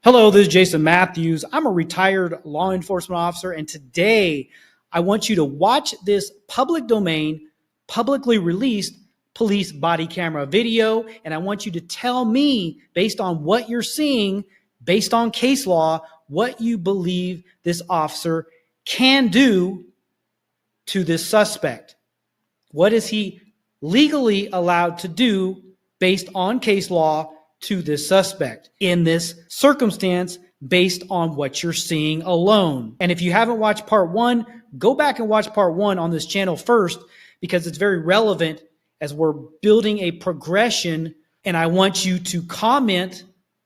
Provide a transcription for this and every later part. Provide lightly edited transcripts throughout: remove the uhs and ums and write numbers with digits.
Hello, this is Jason Matthews. I'm a retired law enforcement officer, and today I want you to watch this public domain, publicly released police body camera video, and I want you to tell me, based on what you're seeing, based on case law, what you believe this officer can do to this suspect. What is he legally allowed to do based on case law to this suspect in this circumstance based on what you're seeing alone? And if you haven't watched part one, go back and watch part one on this channel first, because it's very relevant as we're building a progression. And I want you to comment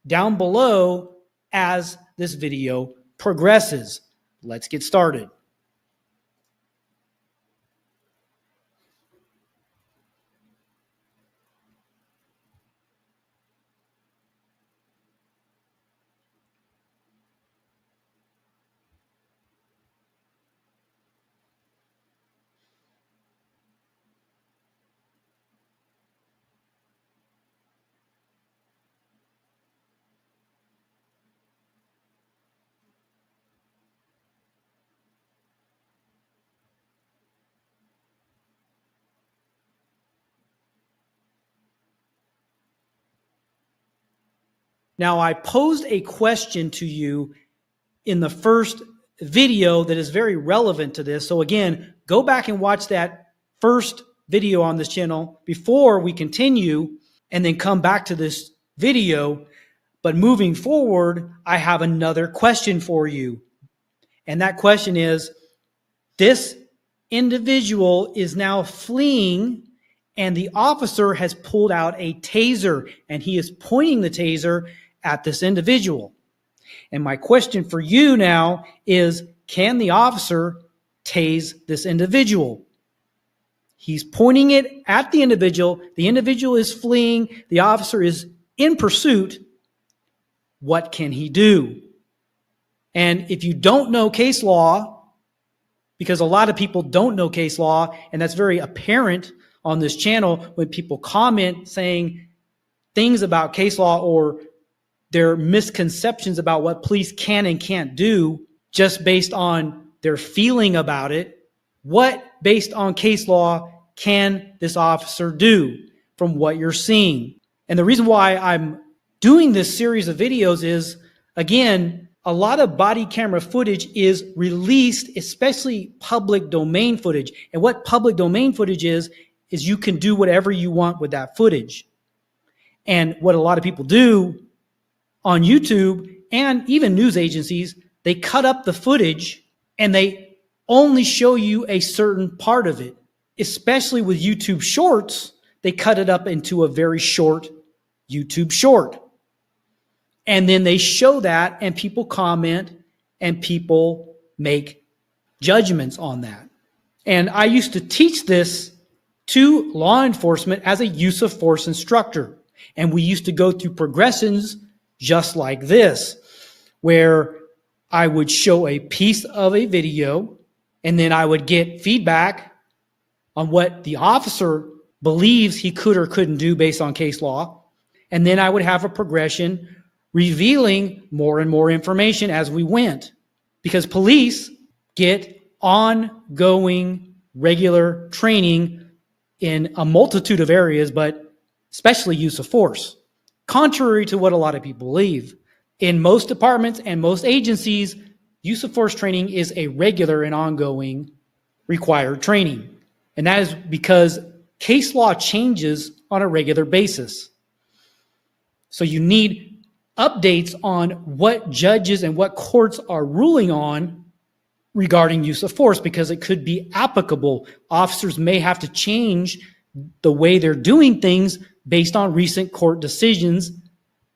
down below as this video progresses. Let's get started. Now, I posed a question to you in the first video that is very relevant to this. So again, go back and watch that first video on this channel before we continue, and then come back to this video. But moving forward, I have another question for you. And that question is, this individual is now fleeing, and the officer has pulled out a taser, and he is pointing the taser at this individual. And my question for you now is, can the officer tase this individual? He's pointing it at the individual. The individual is fleeing. The officer is in pursuit. What can he do? And if you don't know case law, because a lot of people don't know case law, and that's very apparent on this channel when people comment saying things about case law or their misconceptions about what police can and can't do just based on their feeling about it. What, based on case law, can this officer do from what you're seeing? And the reason why I'm doing this series of videos is, again, a lot of body camera footage is released, especially public domain footage. And what public domain footage is you can do whatever you want with that footage. And what a lot of people do on YouTube and even news agencies, they cut up the footage and they only show you a certain part of it. Especially with YouTube Shorts, they cut it up into a very short YouTube short. And then they show that, and people comment and people make judgments on that. And I used to teach this to law enforcement as a use of force instructor. And we used to go through progressions just like this, where I would show a piece of a video, and then I would get feedback on what the officer believes he could or couldn't do based on case law. And then I would have a progression revealing more and more information as we went, because police get ongoing regular training in a multitude of areas, but especially use of force. Contrary to what a lot of people believe, in most departments and most agencies, use of force training is a regular and ongoing required training. And that is because case law changes on a regular basis. So you need updates on what judges and what courts are ruling on regarding use of force, because it could be applicable. Officers may have to change the way they're doing things based on recent court decisions,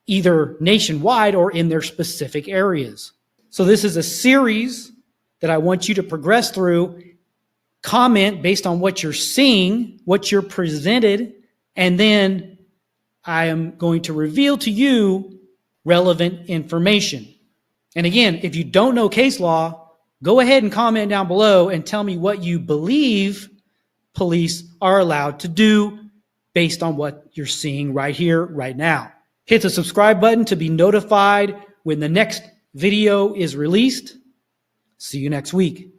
either nationwide or in their specific areas. So this is a series that I want you to progress through. Comment based on what you're seeing, what you're presented, and then I am going to reveal to you relevant information. And again, if you don't know case law, go ahead and comment down below and tell me what you believe police are allowed to do based on what you're seeing right here, right now. Hit the subscribe button to be notified when the next video is released. See you next week.